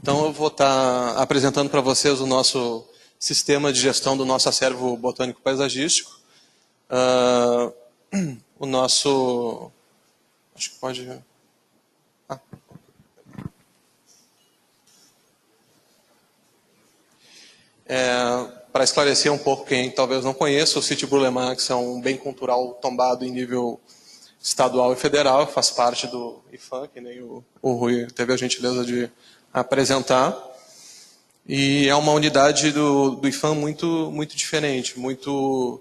Então eu vou estar apresentando para vocês o nosso sistema de gestão do nosso acervo botânico paisagístico. O nosso... Acho que pode... Para esclarecer um pouco quem talvez não conheça, o sítio Burle Marx é um bem cultural tombado em nível estadual e federal, faz parte do IPHAN, que nem o Rui teve a gentileza de apresentar. E é uma unidade do IPHAN muito diferente, muito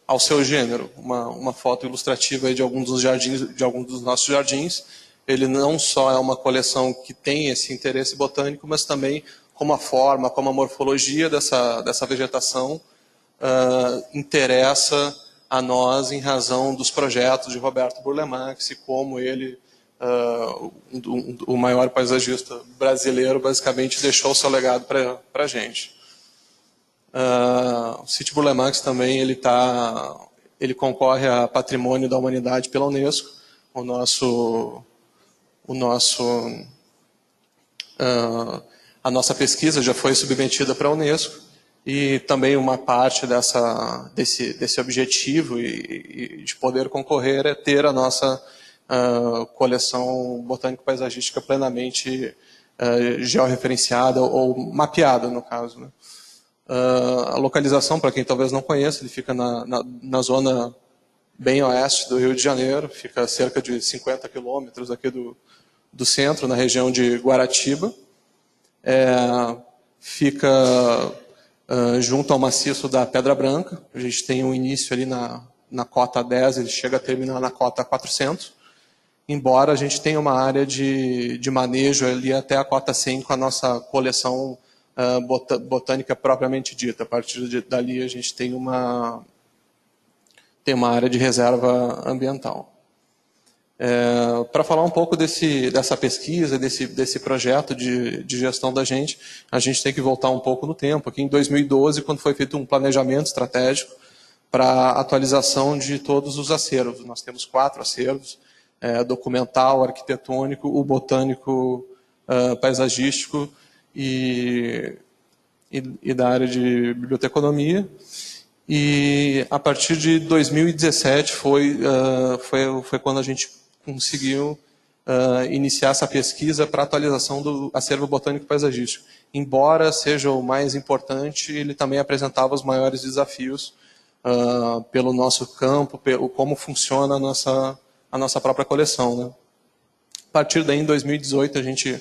ao seu gênero. Uma foto ilustrativa aí de alguns dos jardins, de alguns dos nossos jardins. Ele não só é uma coleção que tem esse interesse botânico, mas também como a forma, como a morfologia dessa vegetação interessa a nós em razão dos projetos de Roberto Burle Marx e como ele, o maior paisagista brasileiro, basicamente deixou o seu legado para a gente. O sítio Burle Marx também ele concorre a Patrimônio da Humanidade pela Unesco. A nossa pesquisa já foi submetida para a Unesco e também uma parte desse objetivo e de poder concorrer é ter a nossa coleção botânico-paisagística plenamente georreferenciada ou mapeada, no caso, né? A localização, para quem talvez não conheça, ele fica na zona bem oeste do Rio de Janeiro, fica a cerca de 50 quilômetros aqui do centro, na região de Guaratiba. Fica junto ao maciço da Pedra Branca. A gente tem um início ali na cota 10, ele chega a terminar na cota 400, embora a gente tenha uma área de manejo ali até a cota 100 com a nossa coleção botânica propriamente dita. A partir dali a gente tem uma área de reserva ambiental. Para falar um pouco dessa pesquisa, desse projeto de gestão da gente, a gente tem que voltar um pouco no tempo. Aqui em 2012, quando foi feito um planejamento estratégico para atualização de todos os acervos. Nós temos 4 acervos, documental, arquitetônico, o botânico, paisagístico e da área de biblioteconomia. E a partir de 2017 foi quando a gente conseguiu iniciar essa pesquisa para atualização do acervo botânico paisagístico. Embora seja o mais importante, ele também apresentava os maiores desafios pelo nosso campo, como funciona a nossa própria coleção, né? A partir daí, em 2018, a gente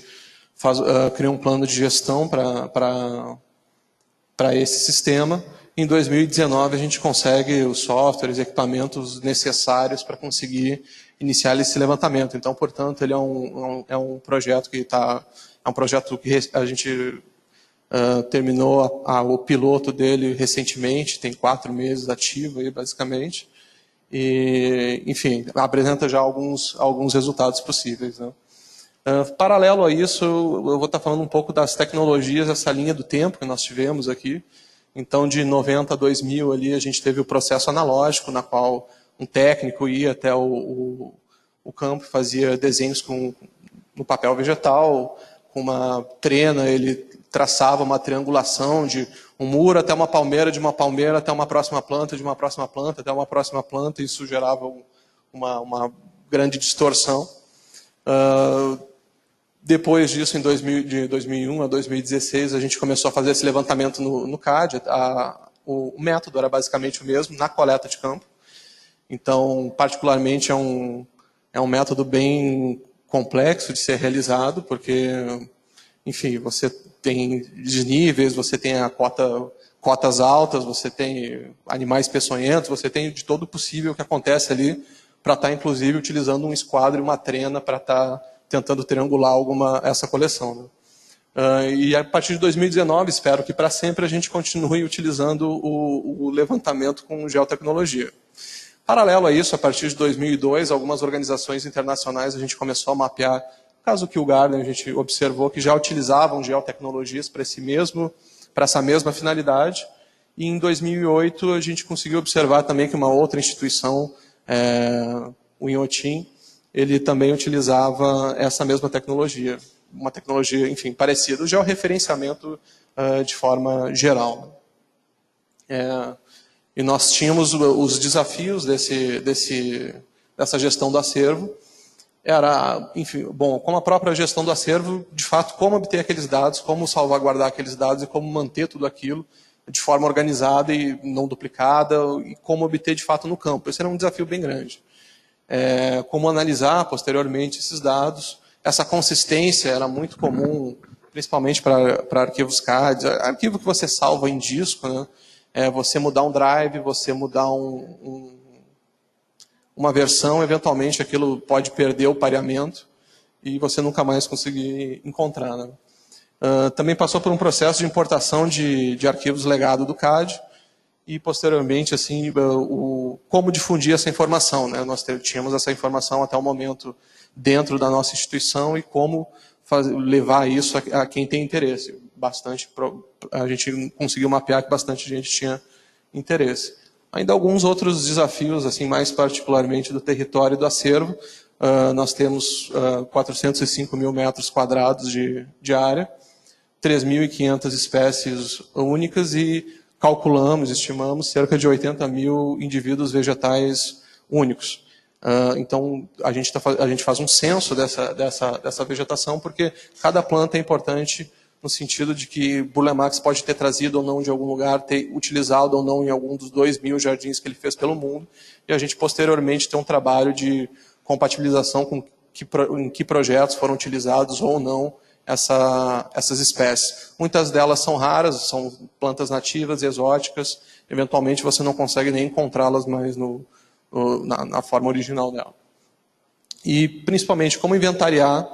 criou um plano de gestão para esse sistema. Em 2019, a gente consegue os softwares e equipamentos necessários para conseguir iniciar esse levantamento. Então, portanto, ele é um projeto que a gente terminou o piloto dele recentemente, tem 4 meses ativo, aí, basicamente. E, enfim, apresenta já alguns resultados possíveis, né? Paralelo a isso, eu vou estar falando um pouco das tecnologias, essa linha do tempo que nós tivemos aqui. Então, de 90 a 2000, ali, a gente teve o processo analógico, na qual um técnico ia até o campo e fazia desenhos no papel vegetal, com uma trena, ele traçava uma triangulação de um muro até uma palmeira, de uma palmeira até uma próxima planta, de uma próxima planta até uma próxima planta, e isso gerava uma grande distorção. Depois disso, de 2001 a 2016, a gente começou a fazer esse levantamento no CAD. O método era basicamente o mesmo, na coleta de campo. Então, particularmente, é um método bem complexo de ser realizado, porque, enfim, você tem desníveis, você tem cotas altas, você tem animais peçonhentos, você tem de todo possível que acontece ali, para estar, inclusive, utilizando um esquadro e uma trena para estar tentando triangular essa coleção, né? E a partir de 2019, espero que para sempre a gente continue utilizando o levantamento com geotecnologia. Paralelo a isso, a partir de 2002, algumas organizações internacionais a gente começou a mapear. No caso do Kew Gardens, a gente observou que já utilizavam geotecnologias para essa mesma finalidade. E em 2008 a gente conseguiu observar também que uma outra instituição, o INHOTIM, ele também utilizava essa mesma tecnologia. uma tecnologia, enfim, parecida, o georreferenciamento de forma geral. E nós tínhamos os desafios dessa gestão do acervo. Era, enfim, bom, como a própria gestão do acervo, de fato, como obter aqueles dados, como salvaguardar aqueles dados e como manter tudo aquilo de forma organizada e não duplicada, e como obter de fato no campo. Esse era um desafio bem grande. Como analisar posteriormente esses dados. Essa consistência era muito comum, principalmente para arquivos CAD, arquivo que você salva em disco, né? Você mudar um drive, você mudar uma versão, eventualmente aquilo pode perder o pareamento e você nunca mais conseguir encontrar, né? Também passou por um processo de importação de arquivos legado do CAD e, posteriormente, assim, como difundir essa informação, né? Nós tínhamos essa informação até o momento dentro da nossa instituição e como levar isso a quem tem interesse. A gente conseguiu mapear que bastante gente tinha interesse. Ainda alguns outros desafios, assim, mais particularmente do território e do acervo. Nós temos 405 mil metros quadrados de área, 3.500 espécies únicas e estimamos, cerca de 80 mil indivíduos vegetais únicos. Então, a gente faz um censo dessa vegetação, porque cada planta é importante no sentido de que Burle Marx pode ter trazido ou não de algum lugar, ter utilizado ou não em algum dos 2.000 jardins que ele fez pelo mundo, e a gente posteriormente tem um trabalho de compatibilização com em que projetos foram utilizados ou não essas espécies. Muitas delas são raras, são plantas nativas, exóticas, eventualmente você não consegue nem encontrá-las mais na forma original dela. E, principalmente, como inventariar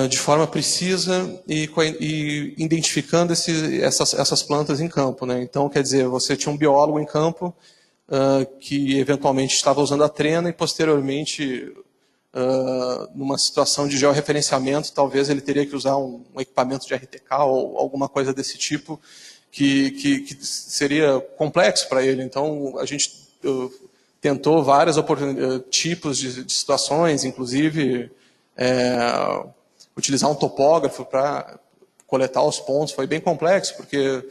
de forma precisa e identificando essas plantas em campo, né? Então, quer dizer, você tinha um biólogo em campo que eventualmente estava usando a trena e posteriormente, numa situação de georreferenciamento, talvez ele teria que usar um equipamento de RTK ou alguma coisa desse tipo que seria complexo para ele. Então, a gente tentou vários tipos de situações, inclusive utilizar um topógrafo para coletar os pontos. Foi bem complexo, porque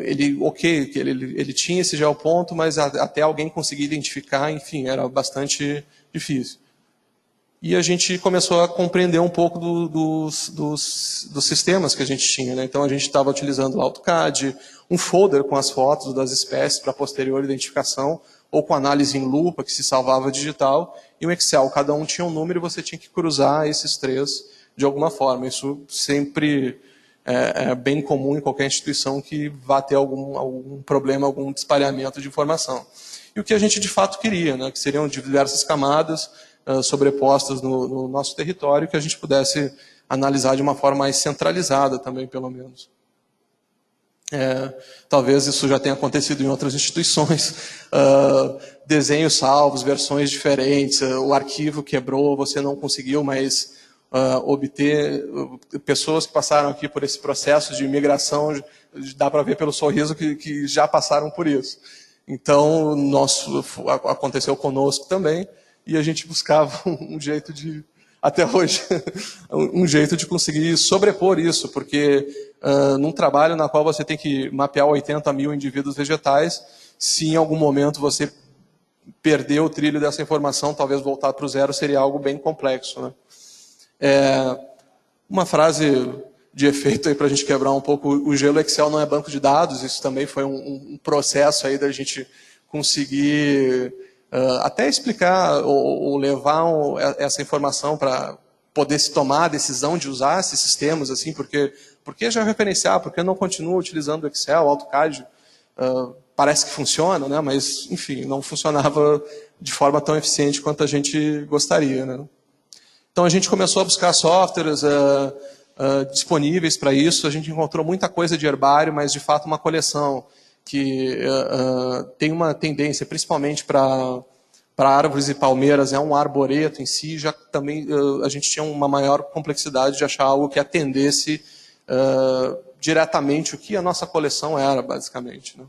ele tinha esse geoponto, mas até alguém conseguir identificar, enfim, era bastante difícil. E a gente começou a compreender um pouco dos sistemas que a gente tinha, né? Então a gente estava utilizando o AutoCAD, um folder com as fotos das espécies para posterior identificação, ou com análise em lupa, que se salvava digital, e o Excel. Cada um tinha um número e você tinha que cruzar esses três de alguma forma. Isso sempre é bem comum em qualquer instituição que vá ter algum problema, algum espalhamento de informação. E o que a gente de fato queria, né? Que seriam diversas camadas sobrepostas no nosso território, que a gente pudesse analisar de uma forma mais centralizada também, pelo menos. Talvez isso já tenha acontecido em outras instituições. Desenhos salvos, versões diferentes, o arquivo quebrou, você não conseguiu mais obter. Pessoas que passaram aqui por esse processo de migração, dá para ver pelo sorriso que já passaram por isso. Então, aconteceu conosco também, e a gente buscava um jeito de, até hoje, um jeito de conseguir sobrepor isso, porque num trabalho na qual você tem que mapear 80 mil indivíduos vegetais, se em algum momento você perder o trilho dessa informação, talvez voltar para o zero seria algo bem complexo, né? Uma frase de efeito aí para a gente quebrar um pouco o gelo: Excel não é banco de dados. Isso também foi um processo aí da gente conseguir até explicar ou levar essa informação para poder se tomar a decisão de usar esses sistemas, assim, por que já referenciar? Por que não continua utilizando o Excel, o AutoCAD? Parece que funciona, né? Mas, enfim, não funcionava de forma tão eficiente quanto a gente gostaria, né? Então a gente começou a buscar softwares disponíveis para isso. A gente encontrou muita coisa de herbário, mas de fato uma coleção que tem uma tendência, principalmente para árvores e palmeiras, é um arboreto em si. Já também a gente tinha uma maior complexidade de achar algo que atendesse diretamente o que a nossa coleção era, basicamente, né?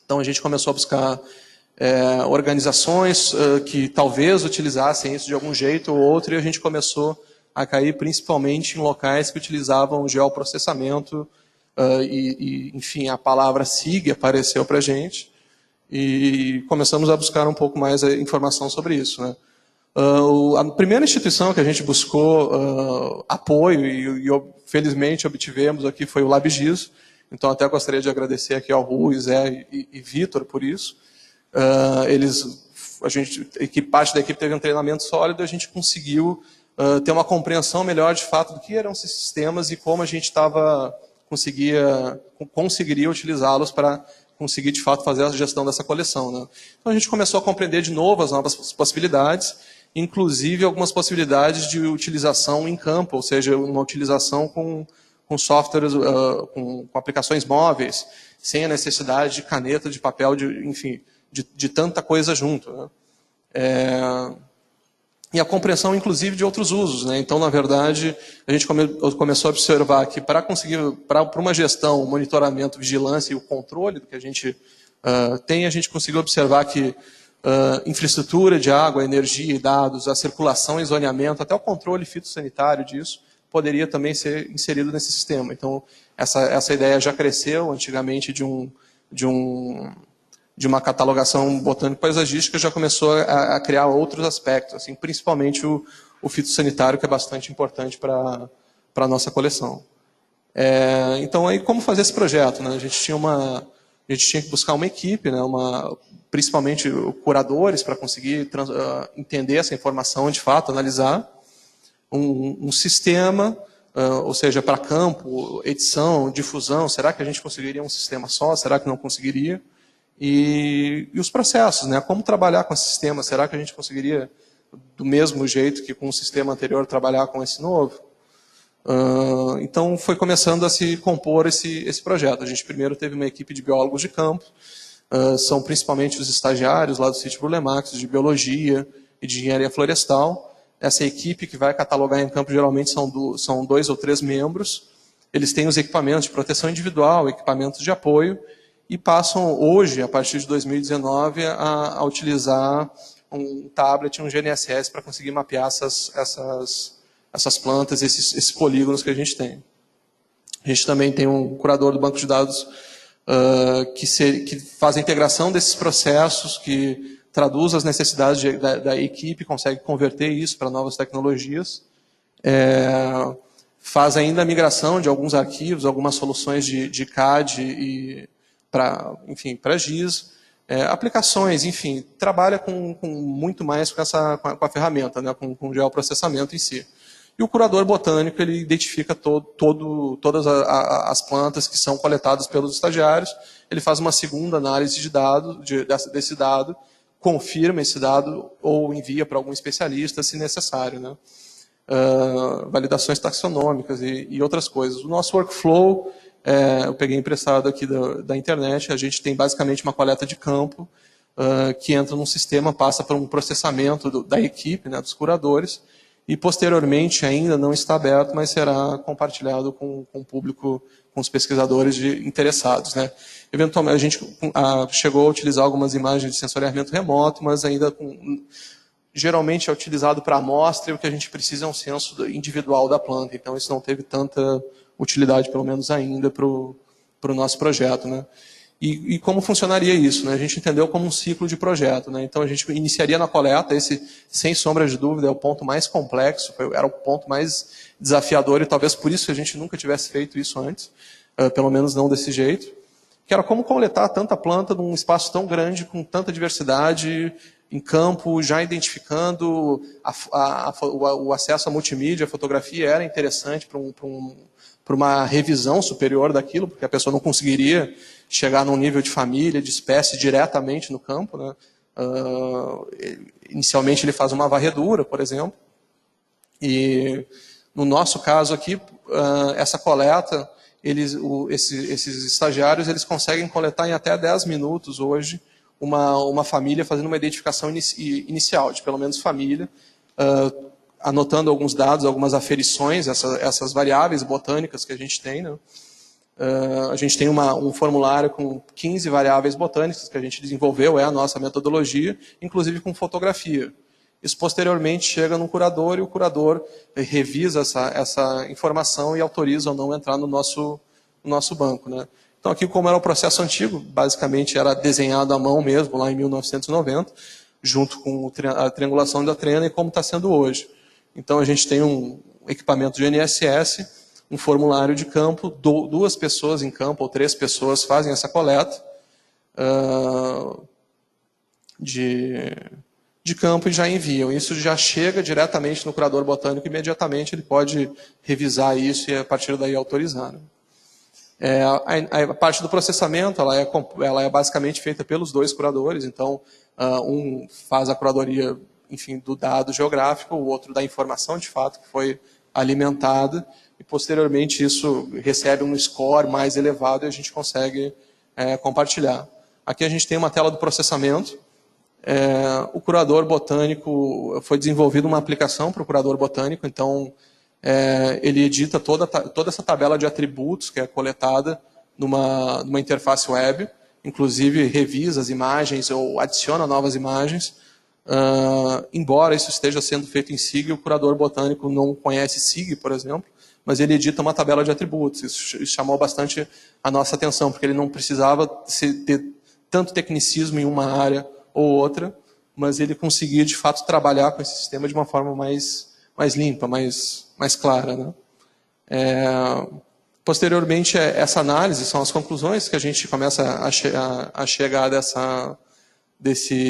Então a gente começou a buscar organizações que talvez utilizassem isso de algum jeito ou outro, e a gente começou a cair principalmente em locais que utilizavam geoprocessamento, enfim, a palavra SIG apareceu para a gente, e começamos a buscar um pouco mais a informação sobre isso, né? A primeira instituição que a gente buscou apoio e felizmente obtivemos aqui foi o LabGIS. Então até gostaria de agradecer aqui ao Rui, Zé e Vitor por isso. Parte da equipe teve um treinamento sólido, a gente conseguiu ter uma compreensão melhor de fato do que eram esses sistemas e como a gente conseguiria utilizá-los para conseguir de fato fazer a gestão dessa coleção, né? Então a gente começou a compreender de novo as novas possibilidades, inclusive algumas possibilidades de utilização em campo, ou seja, uma utilização com softwares, com aplicações móveis, sem a necessidade de caneta, de papel, enfim, de tanta coisa junto, né? E a compreensão, inclusive, de outros usos, né? Então, na verdade, a gente começou a observar que para uma gestão, monitoramento, vigilância e o controle do que a gente tem, a gente conseguiu observar que infraestrutura de água, energia e dados, a circulação e zoneamento, até o controle fitossanitário disso, poderia também ser inserido nesse sistema. Então, essa ideia já cresceu antigamente de uma catalogação botânico-paisagística, já começou a criar outros aspectos, assim, principalmente o fitossanitário, que é bastante importante para a nossa coleção. Então, aí, como fazer esse projeto, né? A gente tinha que buscar uma equipe, né? Principalmente curadores, para conseguir entender essa informação de fato, analisar um sistema, ou seja, para campo, edição, difusão. Será que a gente conseguiria um sistema só? Será que não conseguiria? E os processos, né? Como trabalhar com esse sistema? Será que a gente conseguiria, do mesmo jeito que com o sistema anterior, trabalhar com esse novo? Então, foi começando a se compor esse projeto. A gente primeiro teve uma equipe de biólogos de campo, são principalmente os estagiários lá do sítio Brulemax, de biologia e de engenharia florestal. Essa equipe que vai catalogar em campo geralmente são 2 ou 3 membros. Eles têm os equipamentos de proteção individual, equipamentos de apoio, e passam hoje, a partir de 2019, a utilizar um tablet, um GNSS, para conseguir mapear essas plantas, esses polígonos que a gente tem. A gente também tem um curador do banco de dados que faz a integração desses processos, que traduz as necessidades da equipe, consegue converter isso para novas tecnologias, faz ainda a migração de alguns arquivos, algumas soluções de CAD para GIS, aplicações, enfim, trabalha com muito mais com a ferramenta, né, com o geoprocessamento em si. E o curador botânico, ele identifica todas as plantas que são coletadas pelos estagiários, ele faz uma segunda análise de dados, desse dado, confirma esse dado ou envia para algum especialista, se necessário, né? Validações taxonômicas e outras coisas. O nosso workflow, eu peguei emprestado aqui da internet, a gente tem basicamente uma coleta de campo, que entra num sistema, passa por um processamento da equipe, né, dos curadores, e posteriormente ainda não está aberto, mas será compartilhado com o público, com os pesquisadores interessados, né? Eventualmente, a gente chegou a utilizar algumas imagens de sensoriamento remoto, mas ainda geralmente é utilizado para amostra, e o que a gente precisa é um censo individual da planta, então isso não teve tanta utilidade, pelo menos ainda, para o nosso projeto, né? E como funcionaria isso, né? A gente entendeu como um ciclo de projeto, né? Então a gente iniciaria na coleta, esse, sem sombra de dúvida, é o ponto mais complexo, era o ponto mais desafiador, e talvez por isso a gente nunca tivesse feito isso antes, pelo menos não desse jeito, que era como coletar tanta planta num espaço tão grande, com tanta diversidade, em campo, já identificando o acesso à multimídia, a fotografia era interessante para uma revisão superior daquilo, porque a pessoa não conseguiria chegar num nível de família, de espécie, diretamente no campo, né? Inicialmente ele faz uma varredura, por exemplo, e no nosso caso aqui, essa coleta, esses estagiários eles conseguem coletar em até 10 minutos hoje uma família fazendo uma identificação inicial, de pelo menos família, anotando alguns dados, algumas aferições, essas variáveis botânicas que a gente tem, né? A gente tem um formulário com 15 variáveis botânicas que a gente desenvolveu, é a nossa metodologia, inclusive com fotografia. Isso posteriormente chega no curador e o curador revisa essa informação e autoriza ou não entrar no nosso banco, né? Então aqui, como era o processo antigo, basicamente era desenhado à mão mesmo, lá em 1990, junto com a triangulação da trena e como está sendo hoje. Então a gente tem um equipamento de GNSS, um formulário de campo, 2 pessoas em campo ou 3 pessoas fazem essa coleta de campo e já enviam. Isso já chega diretamente no curador botânico, imediatamente ele pode revisar isso e a partir daí autorizar, né? A parte do processamento ela é basicamente feita pelos 2 curadores, então um faz a curadoria, enfim, do dado geográfico, o outro da informação de fato que foi alimentada, e posteriormente isso recebe um score mais elevado e a gente consegue compartilhar. Aqui a gente tem uma tela do processamento. O curador botânico, foi desenvolvida uma aplicação para o curador botânico, então ele edita toda essa tabela de atributos que é coletada numa interface web, inclusive revisa as imagens ou adiciona novas imagens. Embora isso esteja sendo feito em SIG, o curador botânico não conhece SIG, por exemplo, mas ele edita uma tabela de atributos. Isso chamou bastante a nossa atenção, porque ele não precisava ter tanto tecnicismo em uma área ou outra, mas ele conseguia de fato trabalhar com esse sistema de uma forma mais limpa, mais clara, né? Posteriormente, essa análise são as conclusões que a gente começa a chegar desse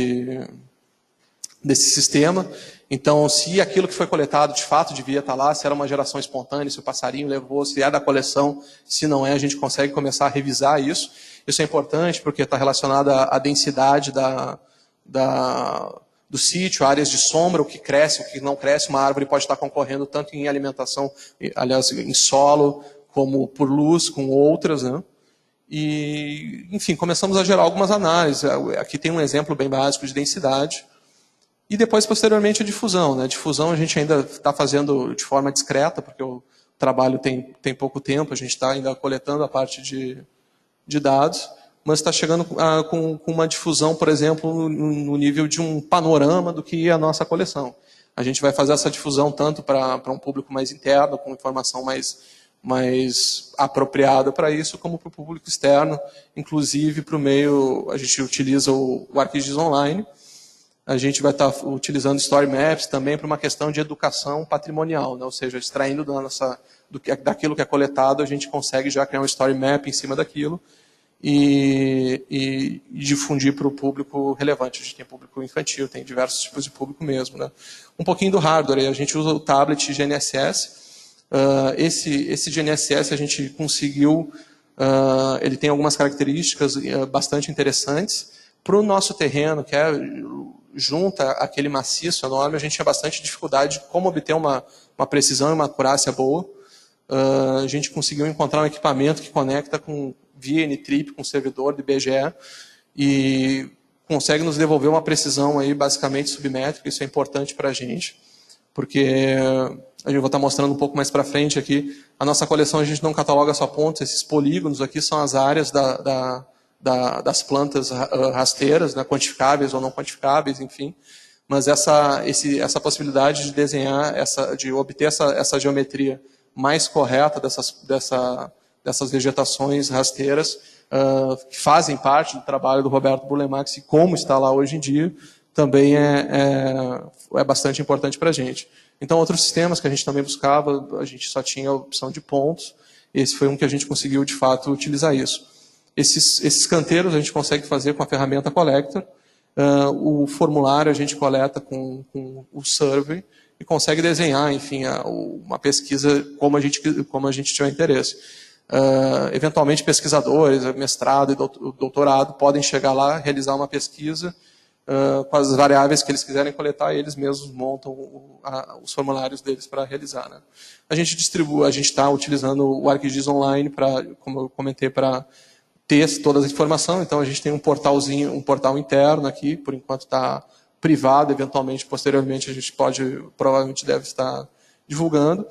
sistema. Então, se aquilo que foi coletado de fato devia estar lá, se era uma geração espontânea, se o passarinho levou, se é da coleção, se não é, a gente consegue começar a revisar isso. Isso é importante porque está relacionado à densidade do sítio, áreas de sombra, o que cresce, o que não cresce. Uma árvore pode estar concorrendo tanto em alimentação, aliás, em solo, como por luz, com outras, né? E, enfim, começamos a gerar algumas análises. Aqui tem um exemplo bem básico de densidade. E depois, posteriormente, a difusão, né? A difusão a gente ainda está fazendo de forma discreta, porque o trabalho tem pouco tempo, a gente está ainda coletando a parte de dados, mas está chegando com uma difusão, por exemplo, no nível de um panorama do que é a nossa coleção. A gente vai fazer essa difusão tanto para um público mais interno, com informação mais apropriada para isso, como para o público externo, inclusive para o meio, a gente utiliza o ArcGIS Online. A gente vai estar utilizando Story Maps também para uma questão de educação patrimonial, né? Ou seja, extraindo daquilo que é coletado, a gente consegue já criar um Story Map em cima daquilo e difundir para o público relevante. A gente tem público infantil, tem diversos tipos de público mesmo, né? Um pouquinho do hardware, a gente usa o tablet GNSS. Esse GNSS a gente conseguiu, ele tem algumas características bastante interessantes. Para o nosso terreno, que junta aquele maciço enorme, a gente tinha bastante dificuldade de como obter uma precisão e uma acurácia boa. A gente conseguiu encontrar um equipamento que conecta via N-Trip com o servidor do IBGE e consegue nos devolver uma precisão aí basicamente submétrica. Isso é importante para a gente, porque a gente vai estar mostrando um pouco mais para frente aqui. A nossa coleção a gente não cataloga só pontos, esses polígonos aqui são as áreas das plantas rasteiras, né, quantificáveis ou não quantificáveis, enfim. Mas essa possibilidade de desenhar, de obter essa geometria mais correta dessas vegetações rasteiras, que fazem parte do trabalho do Roberto Burlemax e como está lá hoje em dia, também é bastante importante para a gente. Então, outros sistemas que a gente também buscava, a gente só tinha a opção de pontos. Esse foi um que a gente conseguiu, de fato, utilizar isso. Esses canteiros a gente consegue fazer com a ferramenta Collector. O formulário a gente coleta com o Survey e consegue desenhar, enfim, uma pesquisa como a gente tiver interesse. Eventualmente, pesquisadores, mestrado e doutorado podem chegar lá, realizar uma pesquisa com as variáveis que eles quiserem coletar, e eles mesmos montam os formulários deles para realizar, né? A gente está utilizando o ArcGIS Online, como eu comentei, para ter toda a informação. Então a gente tem um portal interno aqui, por enquanto está privado, eventualmente, posteriormente, a gente provavelmente deve estar divulgando.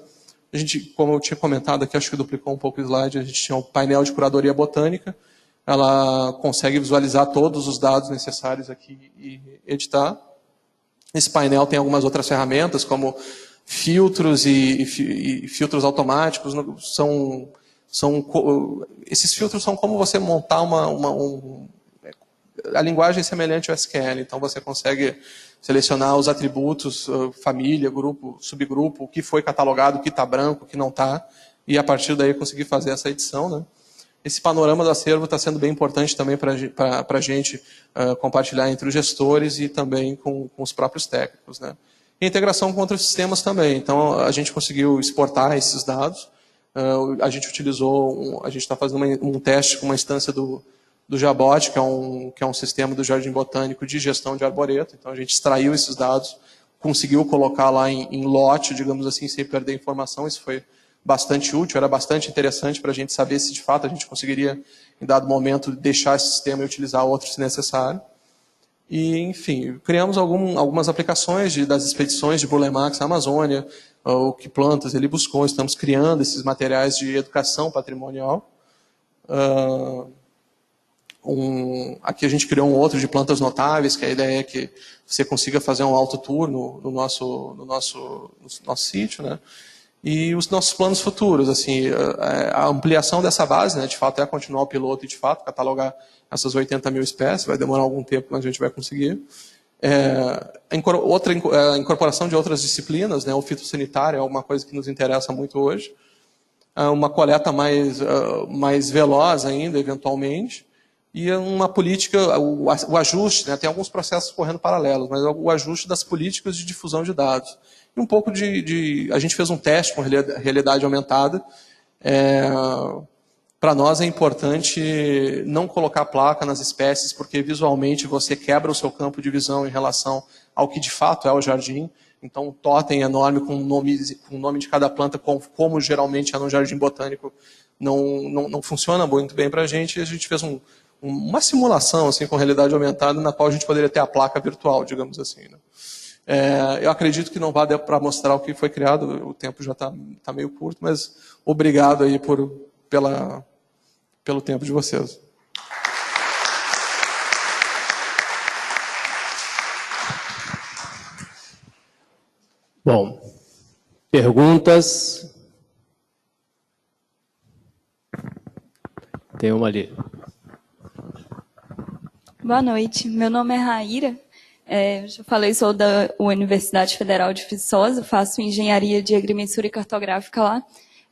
A gente, como eu tinha comentado aqui, acho que duplicou um pouco o slide, a gente tinha um painel de curadoria botânica, ela consegue visualizar todos os dados necessários aqui e editar. Esse painel tem algumas outras ferramentas, como filtros e filtros automáticos. Esses filtros são como você montar a linguagem é semelhante ao SQL, então você consegue selecionar os atributos, família, grupo, subgrupo, o que foi catalogado, o que está branco, o que não está, e a partir daí conseguir fazer essa edição, né? Esse panorama do acervo está sendo bem importante também para a gente compartilhar entre os gestores e também com os próprios técnicos, né? E integração com outros sistemas também. Então, a gente conseguiu exportar esses dados. A gente está fazendo um teste com uma instância do Jabot, que é um sistema do Jardim Botânico de gestão de arboreto. Então, a gente extraiu esses dados, conseguiu colocar lá em lote, digamos assim, sem perder informação. Isso foi bastante útil, era bastante interessante para a gente saber se de fato a gente conseguiria, em dado momento, deixar esse sistema e utilizar outro se necessário. E, enfim, criamos algumas aplicações das expedições de Burle Marx na Amazônia, o que plantas ele buscou, estamos criando esses materiais de educação patrimonial. Aqui a gente criou um outro de plantas notáveis, que a ideia é que você consiga fazer um autotour no nosso sítio, né? E os nossos planos futuros, assim, a ampliação dessa base, né, de fato, é continuar o piloto e, de fato, catalogar essas 80 mil espécies, vai demorar algum tempo, mas a gente vai conseguir. A incorporação de outras disciplinas, né, o fitossanitário é uma coisa que nos interessa muito hoje. Uma coleta mais veloz ainda, eventualmente. E uma política, o ajuste, né, tem alguns processos correndo paralelos, mas o ajuste das políticas de difusão de dados. E um pouco a gente fez um teste com realidade aumentada. Para nós é importante não colocar placa nas espécies, porque visualmente você quebra o seu campo de visão em relação ao que de fato é o jardim. Então, um totem enorme com o nome de cada planta, como geralmente é no jardim botânico, não funciona muito bem para a gente. E a gente fez uma simulação assim, com realidade aumentada, na qual a gente poderia ter a placa virtual, digamos assim, né? Eu acredito que não vai dar para mostrar o que foi criado, o tempo já está meio curto, mas obrigado aí pelo tempo de vocês. Bom, perguntas? Tem uma ali. Boa noite, meu nome é Raíra. Eu já falei, sou da Universidade Federal de Viçosa, faço engenharia de agrimensura e cartográfica lá.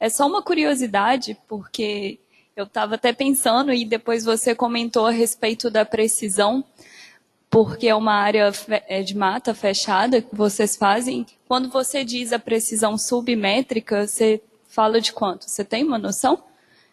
É só uma curiosidade, porque eu estava até pensando, e depois você comentou a respeito da precisão, porque é uma área de mata fechada que vocês fazem. Quando você diz a precisão submétrica, você fala de quanto? Você tem uma noção?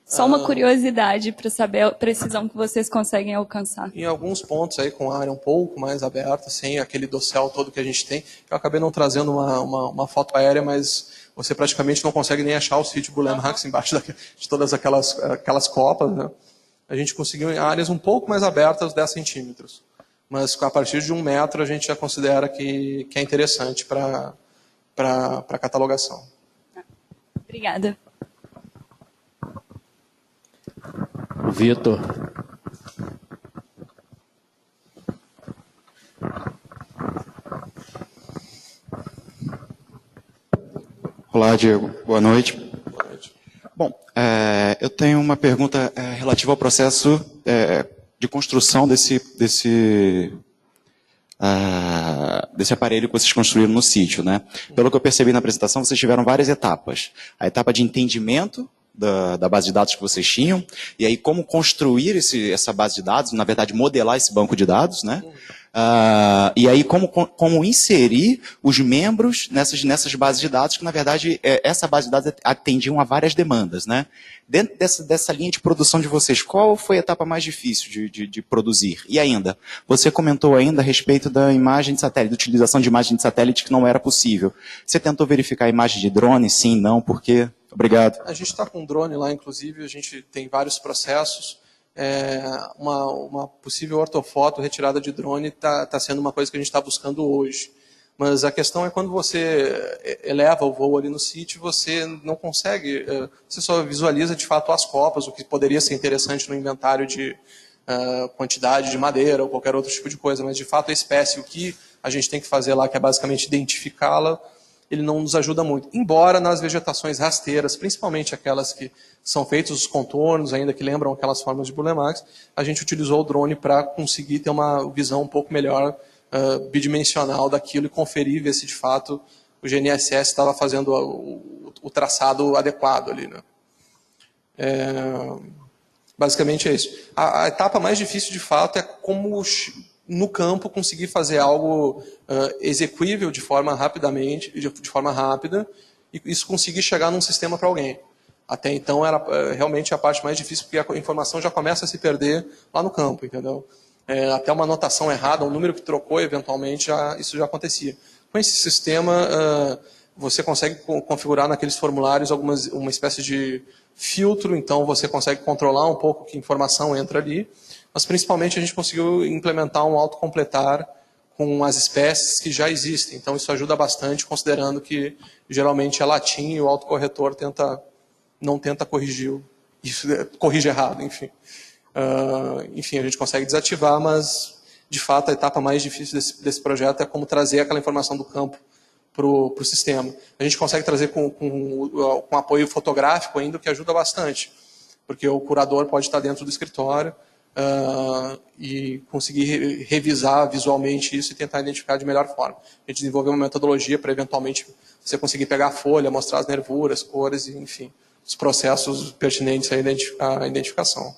Só uma curiosidade para saber a precisão que vocês conseguem alcançar. Em alguns pontos aí com a área um pouco mais aberta, sem aquele dossel todo que a gente tem, eu acabei não trazendo uma foto aérea, mas você praticamente não consegue nem achar o sítio Burle Marx embaixo de todas aquelas copas, né? A gente conseguiu em áreas um pouco mais abertas, 10 centímetros. Mas a partir de 1 metro a gente já considera que é interessante para catalogação. Obrigada. Vitor. Olá, Diego. Boa noite. Boa noite. Bom, eu tenho uma pergunta relativa ao processo de construção desse aparelho que vocês construíram no sítio, né? Pelo que eu percebi na apresentação, vocês tiveram várias etapas. A etapa de entendimento da base de dados que vocês tinham, e aí como construir essa base de dados, na verdade modelar esse banco de dados, né? E aí como inserir os membros nessas bases de dados, que na verdade essa base de dados atendiam a várias demandas, né? Dentro dessa linha de produção de vocês, qual foi a etapa mais difícil de produzir? E ainda, você comentou ainda a respeito da imagem de satélite, da utilização de imagem de satélite que não era possível. Você tentou verificar a imagem de drone? Sim, não, por quê? Obrigado. A gente está com um drone lá, inclusive, a gente tem vários processos. Uma possível ortofoto retirada de drone está sendo uma coisa que a gente está buscando hoje. Mas a questão é quando você eleva o voo ali no sítio, você não consegue, você só visualiza de fato as copas, o que poderia ser interessante no inventário de quantidade de madeira ou qualquer outro tipo de coisa, mas de fato a espécie, o que a gente tem que fazer lá, que é basicamente identificá-la, ele não nos ajuda muito. Embora nas vegetações rasteiras, principalmente aquelas que são feitos os contornos, ainda que lembram aquelas formas de Burle-Marx, a gente utilizou o drone para conseguir ter uma visão um pouco melhor, bidimensional daquilo e conferir, ver se de fato o GNSS estava fazendo o traçado adequado ali, né? Basicamente é isso. A etapa mais difícil, de fato, é como no campo conseguir fazer algo execuível de forma de forma rápida, e isso conseguir chegar num sistema para alguém. Até então era realmente a parte mais difícil, porque a informação já começa a se perder lá no campo, entendeu? Até uma anotação errada, um número que trocou, eventualmente, isso já acontecia. Com esse sistema, você consegue configurar naqueles formulários uma espécie de filtro, então você consegue controlar um pouco que informação entra ali, mas principalmente a gente conseguiu implementar um autocompletar com as espécies que já existem. Então isso ajuda bastante, considerando que geralmente é latim e o autocorretor não tenta corrigir, corrige errado, enfim. Enfim, a gente consegue desativar, mas de fato a etapa mais difícil desse projeto é como trazer aquela informação do campo para o sistema. A gente consegue trazer com apoio fotográfico ainda, o que ajuda bastante, porque o curador pode estar dentro do escritório e conseguir revisar visualmente isso e tentar identificar de melhor forma. A gente desenvolveu uma metodologia para eventualmente você conseguir pegar a folha, mostrar as nervuras, cores, enfim, os processos pertinentes à identificação.